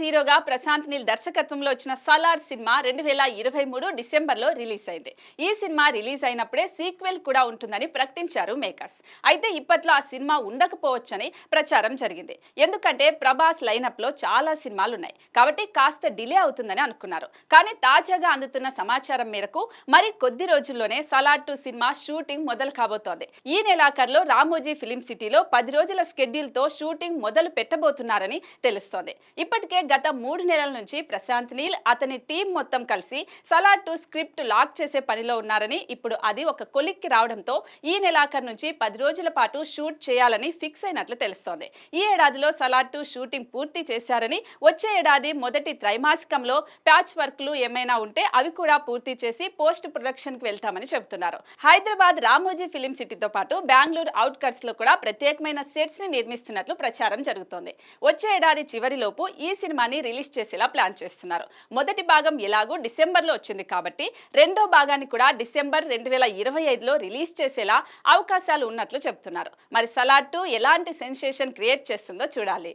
హీరోగా ప్రశాంత్ నీల్ దర్శకత్వంలో వచ్చిన సలార్ సినిమా 2023 డిసెంబర్లో రిలీజ్ అయింది. ఈ సినిమా రిలీజ్ అయినప్పుడే సీక్వెల్ కూడా ఉంటుందని ప్రకటించారు మేకర్స్. అయితే ఇప్పట్లో ఆ సినిమా ఉండకపోవచ్చని ప్రచారం జరిగింది. ఎందుకంటే ప్రభాస్ లైనప్ లో చాలా సినిమాలు ఉన్నాయి కాబట్టి కాస్త డిలే అవుతుందని అనుకున్నారు. కానీ తాజాగా అందుతున్న సమాచారం మేరకు మరి కొద్ది రోజుల్లోనే సలార్ 2 సినిమా షూటింగ్ మొదలు కాబోతోంది. ఈ నెలాఖరులో రామోజీ ఫిలిం సిటీలో 10 రోజుల షెడ్యూల్ తో షూటింగ్ మొదలు పెట్టబోతున్నారని తెలుస్తోంది. ఇప్పటికే గత 3 నెలల నుంచి ప్రశాంత్ నీల్ అతని టీం మొత్తం కలిసి సలార్ 2 స్క్రిప్ట్ లాక్ చేసే పనిలో ఉన్నారని, ఇప్పుడు అది ఒక కొలిక్కి రావడంతో ఈ నెలాఖరు నుంచి 10 రోజుల పాటు షూట్ చేయాలని ఫిక్స్ అయినట్లు తెలుస్తోంది. ఈ ఏడాదిలో సలార్ 2 షూటింగ్ పూర్తి చేశారని, వచ్చే ఏడాది మొదటి త్రైమాసికంలో ప్యాచ్ వర్క్లు ఏమైనా ఉంటే అవి కూడా పూర్తి చేసి పోస్ట్ ప్రొడక్షన్ కి వెళ్తామని చెబుతున్నారు. హైదరాబాద్ రామోజీ ఫిలిం సిటీతో పాటు బెంగళూరు అవుట్కట్స్ లో కూడా ప్రత్యేకమైన సెట్స్ ని నిర్మిస్తున్నట్లు ప్రచారం జరుగుతోంది. వచ్చే ఏడాది చివరిలోపు ఈ సినిమాని రిలీజ్ చేసేలా ప్లాన్ చేస్తున్నారు. మొదటి భాగం ఎలాగూ డిసెంబర్లో వచ్చింది కాబట్టి రెండో భాగాన్ని కూడా డిసెంబర్ 2025లో రిలీజ్ చేసేలా అవకాశాలు ఉన్నట్లు చెబుతున్నారు. మరి సలార్ 2 ఎలాంటి సెన్సేషన్ క్రియేట్ చేస్తుందో చూడాలి.